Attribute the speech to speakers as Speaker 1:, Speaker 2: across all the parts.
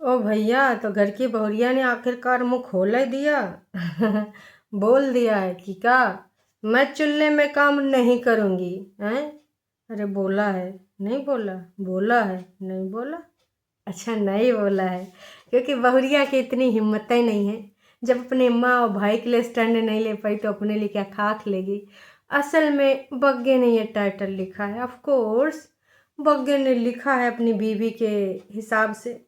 Speaker 1: ओ भैया, तो घर की बहुरिया ने आखिरकार मुंह खोल ही दिया। बोल दिया है कि क्या मैं चूल्हे में काम नहीं करूंगी। हैं? अरे बोला है, नहीं बोला? बोला है, नहीं बोला? अच्छा, नहीं बोला है क्योंकि बहुरिया की इतनी हिम्मत ही नहीं है। जब अपने माँ और भाई के लिए स्टैंड नहीं ले पाई तो अपने लिए क्या खाक लेगी। असल में बग्गे ने ये टाइटल लिखा है, ऑफ कोर्स बग्गे ने लिखा है अपनी बीवी के हिसाब से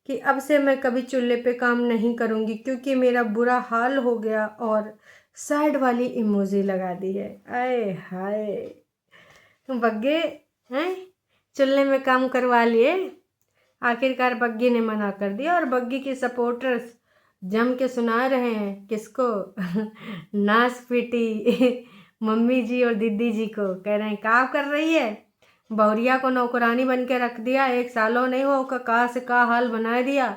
Speaker 1: कि अब से मैं कभी चूल्हे पे काम नहीं करूँगी क्योंकि मेरा बुरा हाल हो गया, और साइड वाली इमोजी लगा दी है। आए हाय बग्गे, हैं? चूल्हे में काम करवा लिए। आखिरकार बग्गी ने मना कर दिया और बग्गी के सपोर्टर्स जम के सुना रहे हैं किसको? नास पीटी मम्मी जी और दीदी जी को। कह रहे हैं क्या कर रही है, बहुरिया को नौकरानी बन के रख दिया, 1 सालों नहीं हो का कहाँ से कहाँ हाल बना दिया।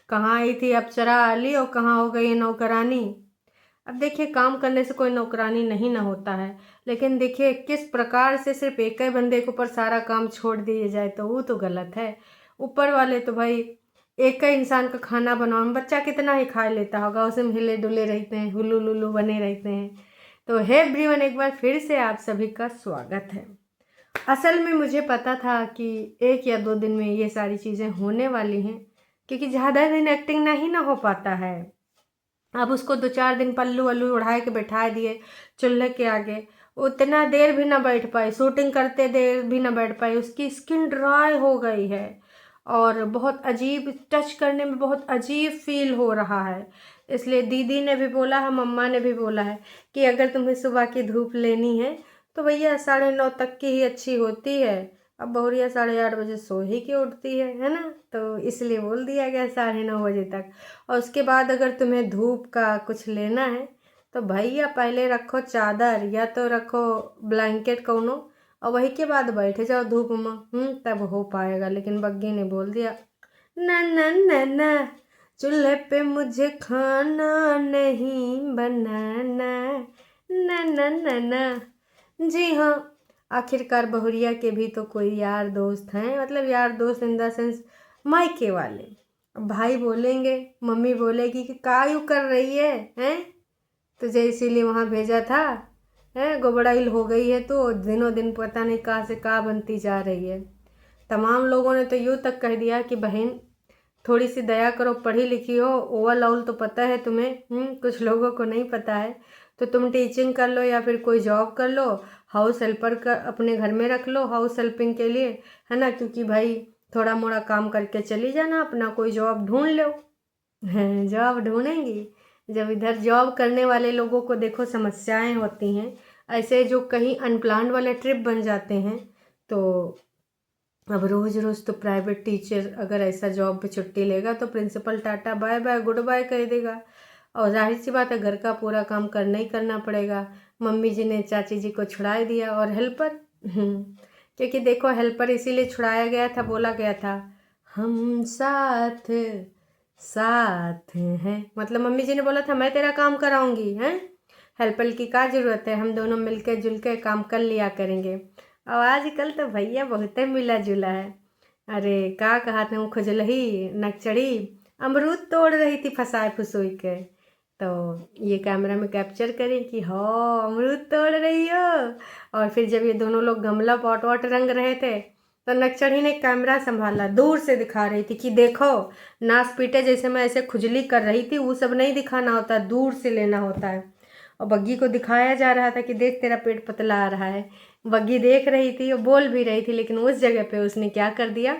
Speaker 1: कहाँ आई थी अप्सरा आली और कहाँ हो गई नौकरानी। अब देखिए, काम करने से कोई नौकरानी नहीं ना होता है, लेकिन देखिए किस प्रकार से सिर्फ एक ही बंदे के ऊपर सारा काम छोड़ दिया जाए तो वो तो गलत है। ऊपर वाले तो भाई एक ही इंसान का खाना बनाओ, बच्चा कितना ही खा लेता होगा, उसे में हिले डुले रहते हैं, हुलू लुलू बने रहते हैं। तो हे एवरीवन, एक बार फिर से आप सभी का स्वागत है। असल में मुझे पता था कि 1 या 2 दिन में ये सारी चीज़ें होने वाली हैं, क्योंकि ज़्यादा दिन एक्टिंग नहीं ना हो पाता है। अब उसको 2-4 दिन पल्लू वल्लू उड़ा के बैठा दिए चूल्हे के आगे, उतना देर भी ना बैठ पाई, शूटिंग करते देर भी ना बैठ पाई, उसकी स्किन ड्राई हो गई है और बहुत अजीब, टच करने में बहुत अजीब फील हो रहा है। इसलिए दीदी ने भी बोला है, मम्मा ने भी बोला है कि अगर तुम्हें सुबह की धूप लेनी है तो भैया 9:30 तक की ही अच्छी होती है। अब बहुरिया 8:30 बजे सो ही के उठती है ना, तो इसलिए बोल दिया गया 9:30 बजे तक। और उसके बाद अगर तुम्हें धूप का कुछ लेना है तो भैया पहले रखो चादर या तो रखो ब्लैंकेट कौनो, और वही के बाद बैठ जाओ धूप में, तब हो पाएगा। लेकिन बग्गी ने बोल दिया ना ना ना ना, चूल्हे पे मुझे खाना नहीं बनाना, ना ना ना ना। जी हाँ, आखिरकार बहुरिया के भी तो कोई यार दोस्त हैं, मतलब यार दोस्त इन द सेंस मायके वाले। भाई बोलेंगे, मम्मी बोलेगी कि का यू कर रही है, हैं? तुझे इसीलिए वहाँ भेजा था, है गोबड़ाइल हो गई है तो दिनों दिन पता नहीं कहाँ से कहाँ बनती जा रही है। तमाम लोगों ने तो यूँ तक कह दिया कि बहन थोड़ी सी दया करो, पढ़ी लिखी हो, ओवल ऑल तो पता है तुम्हें, कुछ लोगों को नहीं पता है, तो तुम टीचिंग कर लो या फिर कोई जॉब कर लो, हाउस हेल्पर का अपने घर में रख लो हाउस हेल्पिंग के लिए, है ना? क्योंकि भाई थोड़ा मोड़ा काम करके चली जाना, अपना कोई जॉब ढूंढ लो। जॉब ढूंढेंगी? जब इधर जॉब करने वाले लोगों को देखो समस्याएं होती हैं, ऐसे जो कहीं अनप्लान्ड वाले ट्रिप बन जाते हैं, तो अब रोज़ रोज़ तो प्राइवेट टीचर अगर ऐसा जॉब पे छुट्टी लेगा तो principal tata bye bye goodbye कह देगा, और जाहिर सी बात है घर का पूरा काम करना ही करना पड़ेगा। मम्मी जी ने चाची जी को छुड़ा ही दिया, और हेल्पर, क्योंकि देखो हेल्पर इसीलिए छुड़ाया गया था, बोला गया था हम साथ साथ हैं, मतलब मम्मी जी ने बोला था मैं तेरा काम कराऊंगी, हैं? हेल्पर की क्या ज़रूरत है, हम दोनों मिलकर जुल के काम कर लिया करेंगे। और आजकल तो भैया बहुत ही मिला जुला है। अरे क्या कहा तुम, खुजलही नकचड़ी अमरूद तोड़ रही थी फंसाए फुसोई के, तो ये कैमरा में कैप्चर करें कि हाँ अमरूद तोड़ रही हो। और फिर जब ये दोनों लोग गमला पॉट वॉट रंग रहे थे तो नक्चड़ी ने कैमरा संभाला, दूर से दिखा रही थी कि देखो नास पीटे जैसे मैं ऐसे खुजली कर रही थी, वो सब नहीं दिखाना होता, दूर से लेना होता है। और बग्गी को दिखाया जा रहा था कि देख तेरा पेट पतला आ रहा है। बग्गी देख रही थी और बोल भी रही थी, लेकिन उस जगह पे उसने क्या कर दिया,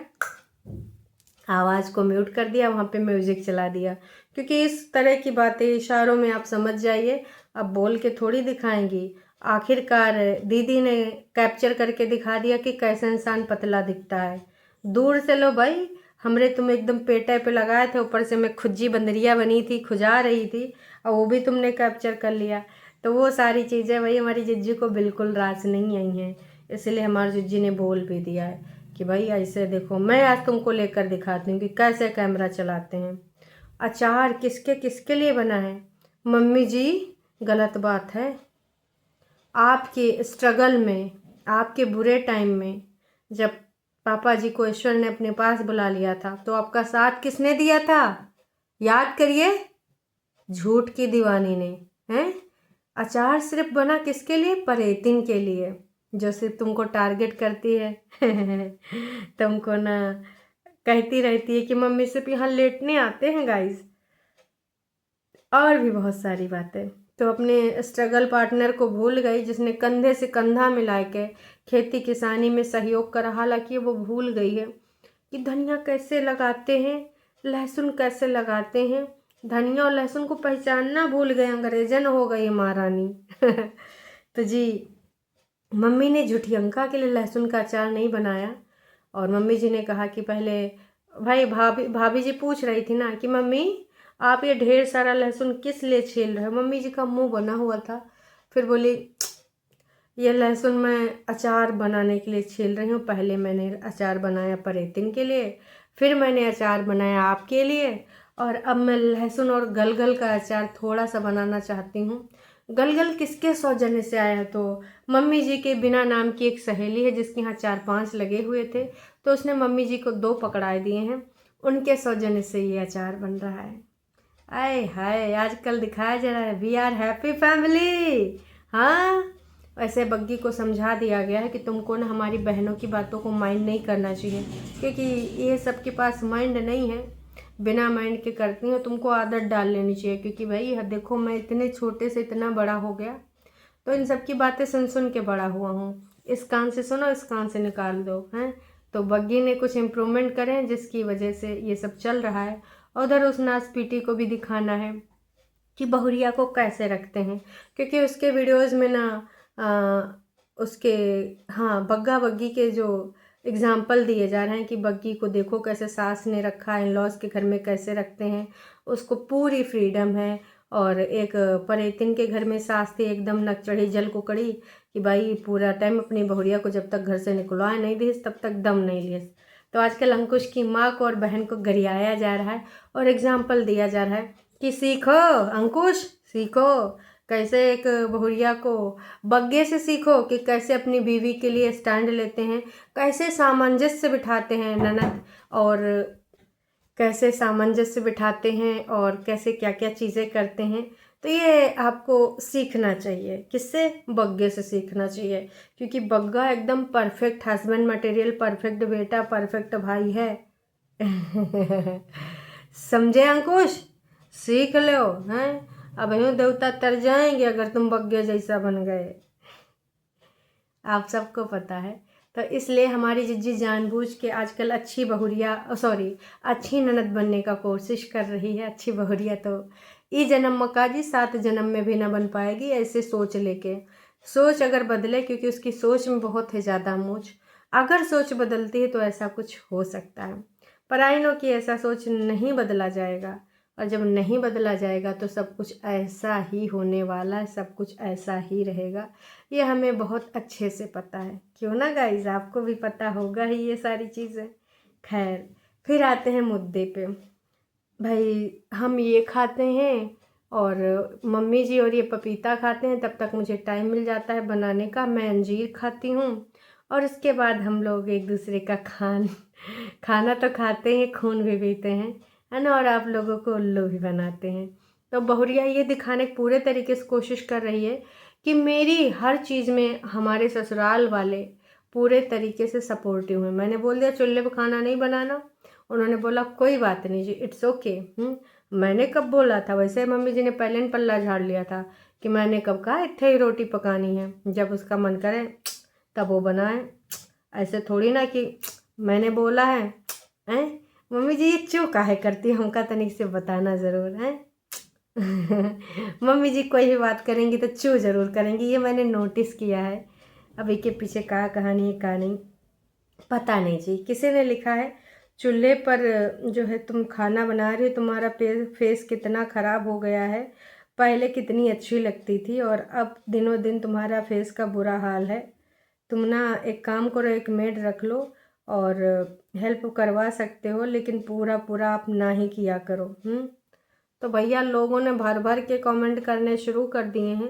Speaker 1: आवाज़ को म्यूट कर दिया, वहाँ पे म्यूज़िक चला दिया। क्योंकि इस तरह की बातें इशारों में आप समझ जाइए, अब बोल के थोड़ी दिखाएंगी। आखिरकार दीदी ने कैप्चर करके दिखा दिया कि कैसे इंसान पतला दिखता है। दूर से लो भाई, हमरे तुम एकदम पेटे पे लगाए थे, ऊपर से मैं खुज्जी बंदरिया बनी थी, खुजा रही थी, और वो भी तुमने कैप्चर कर लिया। तो वो सारी चीज़ें भाई हमारी जिज्जी को बिल्कुल रास नहीं आई हैं, इसलिए हमारी जिज्जी ने बोल भी दिया है कि भाई ऐसे देखो, मैं आज तुमको लेकर दिखाती हूँ कि कैसे कैमरा चलाते हैं। अचार किसके किसके लिए बना है? मम्मी जी, गलत बात है। आपके स्ट्रगल में, आपके बुरे टाइम में, जब पापा जी को ईश्वर ने अपने पास बुला लिया था, तो आपका साथ किसने दिया था? याद करिए, झूठ की दीवानी ने। हैं? अचार सिर्फ बना किसके लिए? परेतिन के लिए, जो सिर्फ तुमको टारगेट करती है। तुमको ना कहती रहती है कि मम्मी सिर्फ यहाँ लेटने आते हैं गाइस, और भी बहुत सारी बातें। तो अपने स्ट्रगल पार्टनर को भूल गई, जिसने कंधे से कंधा मिला के खेती किसानी में सहयोग करा। हालांकि वो भूल गई है कि धनिया कैसे लगाते हैं, लहसुन कैसे लगाते हैं। धनिया और लहसुन को पहचानना भूल गए, अंग्रेजन हो गई महारानी। तो जी, मम्मी ने झुठियंका के लिए लहसुन का अचार नहीं बनाया, और मम्मी जी ने कहा कि पहले भाई भाभी जी पूछ रही थी ना कि मम्मी आप ये ढेर सारा लहसुन किस लिए छील रहे हो। मम्मी जी का मुंह बना हुआ था, फिर बोली ये लहसुन मैं अचार बनाने के लिए छील रही हूँ। पहले मैंने अचार बनाया परेतिन के लिए, फिर मैंने अचार बनाया आपके लिए, और अब मैं लहसुन और गलगल का अचार थोड़ा सा बनाना चाहती हूँ। गलगल किसके सौजन्य से आया? तो मम्मी जी के बिना नाम की एक सहेली है, जिसके यहाँ 4-5 लगे हुए थे, तो उसने मम्मी जी को 2 पकड़ा दिए हैं। उनके सौजन्य से ये अचार बन रहा है। आए हाय, आजकल दिखाया जा रहा है वी आर हैप्पी फैमिली। हाँ, वैसे बग्गी को समझा दिया गया है कि तुमको ना हमारी बहनों की बातों को माइंड नहीं करना चाहिए, क्योंकि ये सब के पास माइंड नहीं है, बिना माइंड के करती हो। तुमको आदत डाल लेनी चाहिए, क्योंकि भाई देखो मैं इतने छोटे से इतना बड़ा हो गया, तो इन सब की बातें सुन सुन के बड़ा हुआ हूँ। इस कान से सुनो, इस कान से निकाल दो। हैं? तो बग्गी ने कुछ इम्प्रूवमेंट करें, जिसकी वजह से ये सब चल रहा है। उधर उस नासपीटी को भी दिखाना है कि बहुरिया को कैसे रखते हैं, क्योंकि उसके वीडियोस में ना उसके हाँ बग्गा बग्गी के जो एग्जाम्पल दिए जा रहे हैं कि बग्गी को देखो कैसे सास ने रखा है, इन लॉज के घर में कैसे रखते हैं, उसको पूरी फ्रीडम है। और एक परेतिन के घर में सास थी एकदम नक चढ़ी जल को कड़ी कि भाई पूरा टाइम अपनी बहुरिया को जब तक घर से निकलवाए नहीं दिस तब तक दम नहीं लिस। तो आजकल अंकुश की माँ को और बहन को गरियाया जा रहा है और एग्जाम्पल दिया जा रहा है कि सीखो अंकुश, सीखो कैसे एक बहुरिया को, बग्गे से सीखो कि कैसे अपनी बीवी के लिए स्टैंड लेते हैं, कैसे सामंजस्य बिठाते हैं ननद, और कैसे सामंजस्य बिठाते हैं, और कैसे क्या क्या चीज़ें करते हैं। तो ये आपको सीखना चाहिए। किससे? बग्गे से सीखना चाहिए, क्योंकि बग्गा एकदम परफेक्ट हस्बैंड मटेरियल, परफेक्ट बेटा, परफेक्ट भाई है। समझे अंकुश? सीख लो। हैं? अब यूँ देवता तर जाएंगे अगर तुम बग्गे जैसा बन गए, आप सबको पता है। तो इसलिए हमारी जिज्जी जानबूझ के आजकल अच्छी बहुरिया अच्छी ननद बनने का कोशिश कर रही है। अच्छी बहुरिया तो ई जन्म मकाजी 7 जन्म में भी ना बन पाएगी, ऐसे सोच लेके। सोच अगर बदले, क्योंकि उसकी सोच में बहुत है ज़्यादा मूझ, अगर सोच बदलती है तो ऐसा कुछ हो सकता है। पर आइनों की ऐसा सोच नहीं बदला जाएगा, और जब नहीं बदला जाएगा तो सब कुछ ऐसा ही होने वाला है, सब कुछ ऐसा ही रहेगा। ये हमें बहुत अच्छे से पता है, क्यों ना गाइज? आपको भी पता होगा ही ये सारी चीज़ें। खैर, फिर आते हैं मुद्दे पे। भाई हम ये खाते हैं और मम्मी जी और ये पपीता खाते हैं, तब तक मुझे टाइम मिल जाता है बनाने का, मैं अंजीर खाती हूँ, और उसके बाद हम लोग एक दूसरे का खाना तो खाते हैं, खून भी पीते हैं, है ना, और आप लोगों को उल्लू भी बनाते हैं। तो बहुरिया ये दिखाने की पूरे तरीके से कोशिश कर रही है कि मेरी हर चीज़ में हमारे ससुराल वाले पूरे तरीके से सपोर्टिव हैं। मैंने बोल दिया चूल्हे पर खाना नहीं बनाना, उन्होंने बोला कोई बात नहीं जी, इट्स ओके। मैंने कब बोला था? वैसे मम्मी जी ने पहले पल्ला झाड़ लिया था कि मैंने कब कहा इतने ही रोटी पकानी है, जब उसका मन करे तब वो बनाए। ऐसे थोड़ी ना कि मैंने बोला है। हैं? मम्मी जी ये चू काहे करती है, हमका तनिक से बताना ज़रूर है। मम्मी जी कोई भी बात करेंगी तो चू ज़रूर करेंगी, ये मैंने नोटिस किया है। अब इसके पीछे क्या कहानी है क्या नहीं पता नहीं जी। किसी ने लिखा है चूल्हे पर जो है तुम खाना बना रही हो, तुम्हारा फेस कितना ख़राब हो गया है, पहले कितनी अच्छी लगती थी और अब दिनों दिन तुम्हारा फेस का बुरा हाल है। तुम ना एक काम करो, एक मेड रख लो और हेल्प करवा सकते हो, लेकिन पूरा पूरा आप ना ही किया करो। तो भैया लोगों ने भर भर के कमेंट करने शुरू कर दिए हैं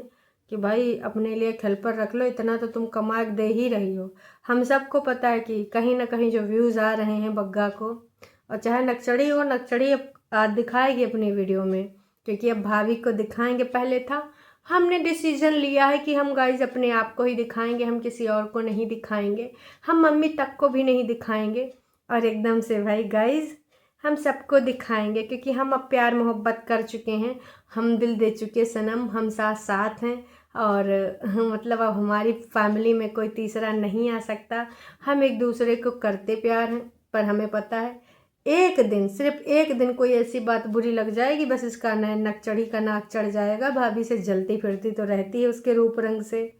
Speaker 1: कि भाई अपने लिए एक हेल्पर रख लो, इतना तो तुम कमा के दे ही रही हो। हम सबको पता है कि कहीं ना कहीं जो व्यूज़ आ रहे हैं बग्गा को, और चाहे नक्सड़ी हो, नक्सड़ी अब दिखाएगी अपनी वीडियो में, क्योंकि अब भाभी को दिखाएंगे। पहले था, हमने डिसीजन लिया है कि हम गाइज अपने आप को ही दिखाएंगे, हम किसी और को नहीं दिखाएंगे, हम मम्मी तक को भी नहीं दिखाएंगे। और एकदम से भाई गाइज हम सबको दिखाएंगे, क्योंकि हम अब प्यार मोहब्बत कर चुके हैं, हम दिल दे चुके सनम, हम साथ साथ हैं। और मतलब अब हमारी फैमिली में कोई तीसरा नहीं आ सकता। हम एक दूसरे को करते प्यार हैं, पर हमें पता है एक दिन, सिर्फ एक दिन कोई ऐसी बात बुरी लग जाएगी, बस इसका नकचढ़ी का नाक चढ़ जाएगा। भाभी से जलती फिरती तो रहती है उसके रूप रंग से।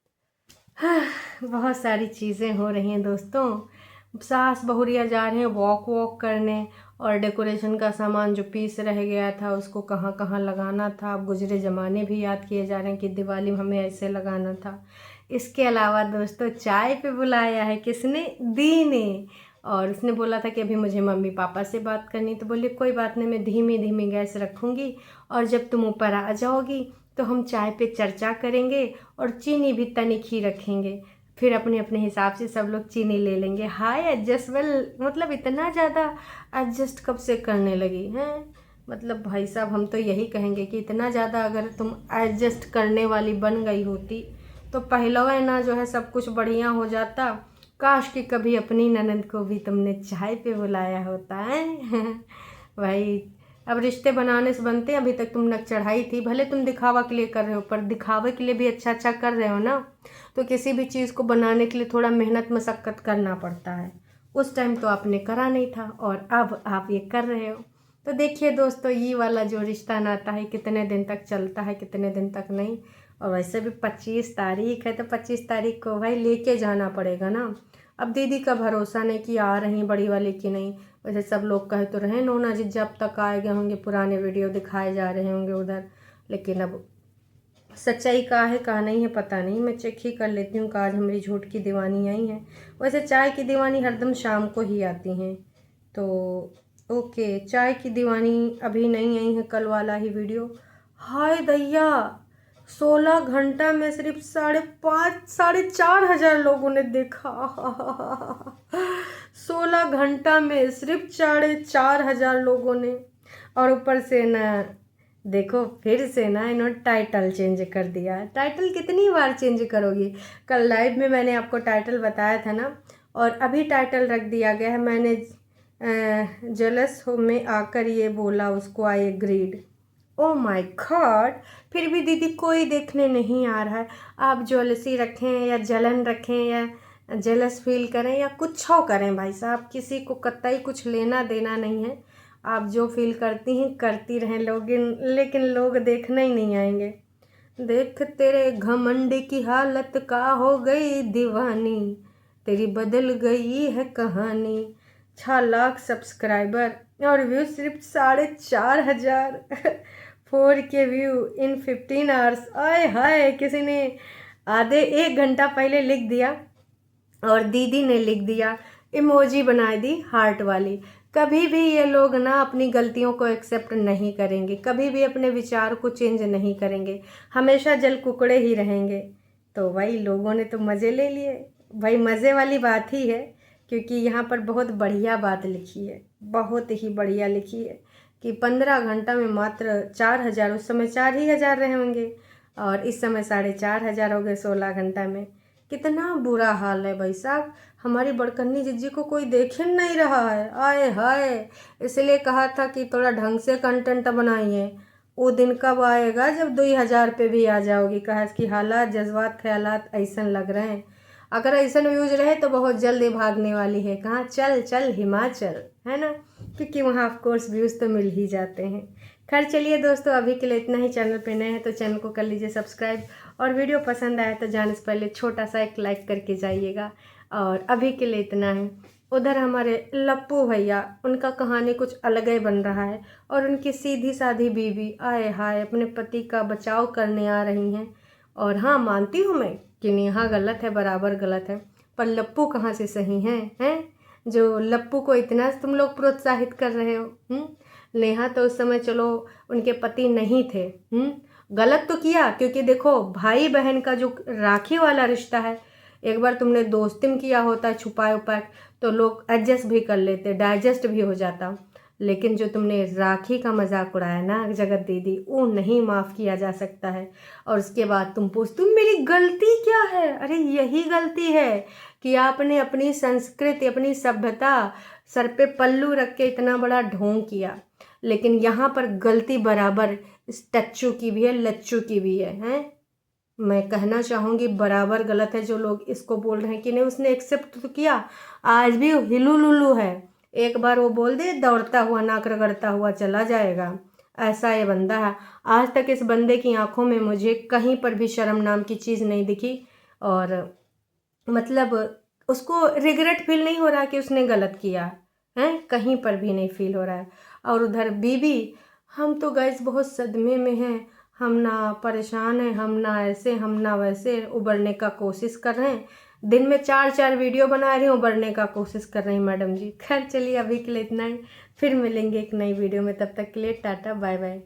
Speaker 1: हाँ, बहुत सारी चीज़ें हो रही हैं दोस्तों। सास बहुरिया जा रहे हैं वॉक करने, और डेकोरेशन का सामान जो पीस रह गया था उसको कहाँ कहाँ लगाना था। अब गुजरे ज़माने भी याद किए जा रहे हैं कि दिवाली में हमें ऐसे लगाना था। इसके अलावा दोस्तों चाय पे बुलाया है किसने? दी ने। और उसने बोला था कि अभी मुझे मम्मी पापा से बात करनी, तो बोली कोई बात नहीं, मैं धीमी धीमी गैस रखूँगी, और जब तुम ऊपर आ जाओगी तो हम चाय पे चर्चा करेंगे, और चीनी भी तनिक ही रखेंगे, फिर अपने अपने हिसाब से सब लोग चीनी ले लेंगे। हाय एडजस्टवेल, मतलब इतना ज़्यादा एडजस्ट कब से करने लगी हैं? मतलब भाई साहब हम तो यही कहेंगे कि इतना ज़्यादा अगर तुम एडजस्ट करने वाली बन गई होती तो पहलवा ना जो है सब कुछ बढ़िया हो जाता। काश कि कभी अपनी ननद को भी तुमने चाय पे बुलाया होता है। भाई अब रिश्ते बनाने से बनते हैं, अभी तक तुम नक चढ़ाई थी। भले तुम दिखावा के लिए कर रहे हो, पर दिखावे के लिए भी अच्छा अच्छा कर रहे हो ना, तो किसी भी चीज़ को बनाने के लिए थोड़ा मेहनत मशक्क़त करना पड़ता है। उस टाइम तो आपने करा नहीं था, और अब आप ये कर रहे हो। तो देखिए दोस्तों, ये वाला जो रिश्ता नाता है कितने दिन तक चलता है, कितने दिन तक नहीं। और वैसे भी 25 तारीख है, तो 25 तारीख को भाई लेके जाना पड़ेगा ना। अब दीदी का भरोसा नहीं कि आ रही बड़ी वाली कि नहीं। वैसे सब लोग कहे तो रहे नोना जी जब तक आए गए होंगे, पुराने वीडियो दिखाए जा रहे होंगे उधर, लेकिन अब सच्चाई का है कहा नहीं है पता नहीं। मैं चेक ही कर लेती हूँ कि आज हमारी झूठ की दीवानी आई है। वैसे चाय की दीवानी हरदम शाम को ही आती हैं, तो ओके, चाय की दीवानी अभी नहीं आई है, कल वाला ही वीडियो। हाय दैया, 16 घंटा में सिर्फ 4,500 लोगों ने देखा। 16 घंटा में सिर्फ 4,500 लोगों ने। और ऊपर से ना देखो, फिर से ना इन्होंने टाइटल चेंज कर दिया। टाइटल कितनी बार चेंज करोगी? कल लाइव में मैंने आपको टाइटल बताया था ना, और अभी टाइटल रख दिया गया है। मैंने जेलस हो में आकर ये बोला उसको, I agreed. Oh my God, फिर भी दीदी कोई देखने नहीं आ रहा है। आप जेलसी रखें या जलन रखें या जेलस फील करें या कुछ हो करें, भाई साहब किसी को कतई कुछ लेना देना नहीं है। आप जो फील करती हैं करती रहें लोग, लेकिन लोग देखने ही नहीं आएंगे। देख तेरे घमंड की हालत का हो गई दीवानी, तेरी बदल गई है कहानी। 6 लाख सब्सक्राइबर और व्यू सिर्फ 4,500। 4K व्यू इन 15 आवर्स। आए हाय, किसी ने आधे 1 घंटा पहले लिख दिया, और दीदी ने लिख दिया, इमोजी बना दी हार्ट वाली। कभी भी ये लोग ना अपनी गलतियों को एक्सेप्ट नहीं करेंगे, कभी भी अपने विचार को चेंज नहीं करेंगे, हमेशा जल कुकड़े ही रहेंगे। तो भाई लोगों ने तो मज़े ले लिए। भाई मज़े वाली बात ही है, क्योंकि यहाँ पर बहुत बढ़िया बात लिखी है, बहुत ही बढ़िया लिखी है कि 15 घंटा में मात्र 4,000, उस समय 4,000 रहे होंगे, और इस समय 4,500 हो गए 16 घंटा में। कितना बुरा हाल है भाई साहब। हमारी बड़कन्नी जिज्जी को कोई देख ही नहीं रहा है। आए हाय, इसलिए कहा था कि थोड़ा ढंग से कंटेंट बनाइए। वो दिन कब आएगा जब 2,000 पे भी आ जाओगी? कहा कि हालात जज्बात ख्यालात ऐसा लग रहे हैं, अगर ऐसा व्यूज रहे तो बहुत जल्दी भागने वाली है। कहाँ? चल चल हिमाचल, है ना, क्योंकि वहाँ ऑफ कोर्स व्यूज़ तो मिल ही जाते हैं। खैर चलिए दोस्तों, अभी के लिए इतना ही। चैनल पे नए हैं तो चैनल को कर लीजिए सब्सक्राइब, और वीडियो पसंद आया तो जाने से पहले छोटा सा एक लाइक करके जाइएगा। और अभी के लिए इतना है। उधर हमारे लप्पू भैया, उनका कहानी कुछ अलग ही बन रहा है, और उनकी सीधी साधी बीवी आए हाय अपने पति का बचाव करने आ रही हैं। और हाँ, मानती हूँ मैं कि नेहा गलत है, बराबर गलत है, पर लप्पू कहाँ से सही हैं जो लप्पू को इतना तुम लोग प्रोत्साहित कर रहे हो। नेहा तो उस समय चलो उनके पति नहीं थे, गलत तो किया, क्योंकि देखो भाई बहन का जो राखी वाला रिश्ता है, एक बार तुमने दोस्ती में किया होता छुपाए उपाए तो लोग एडजस्ट भी कर लेते, डाइजेस्ट भी हो जाता। लेकिन जो तुमने राखी का मजाक उड़ाया ना जगत दीदी, वो नहीं माफ़ किया जा सकता है। और उसके बाद तुम पूछती मेरी गलती क्या है? अरे यही गलती है कि आपने अपनी संस्कृति, अपनी सभ्यता सर पे पल्लू रख के इतना बड़ा ढोंग किया। लेकिन यहाँ पर गलती बराबर इस टच्चू की भी है, लच्चू की भी है, हैं? मैं कहना चाहूँगी बराबर गलत है जो लोग इसको बोल रहे हैं कि नहीं उसने एक्सेप्ट तो किया, आज भी हिलू लुलू है। एक बार वो बोल दे दौड़ता हुआ नाक रगड़ता हुआ चला जाएगा, ऐसा ये बंदा है। आज तक इस बंदे की आंखों में मुझे कहीं पर भी शर्म नाम की चीज़ नहीं दिखी, और मतलब उसको रिग्रेट फील नहीं हो रहा कि उसने गलत किया है, कहीं पर भी नहीं फील हो रहा है। और उधर बीबी, हम तो गैस बहुत सदमे में हैं, हम ना परेशान हैं, हम ना ऐसे हम ना वैसे, उबरने का कोशिश कर रहे हैं। दिन में 4-4 वीडियो बना रही हूँ, उबरने का कोशिश कर रही मैडम जी। खैर चलिए अभी के लिए इतना ही, फिर मिलेंगे एक नई वीडियो में, तब तक के लिए टाटा बाय बाय।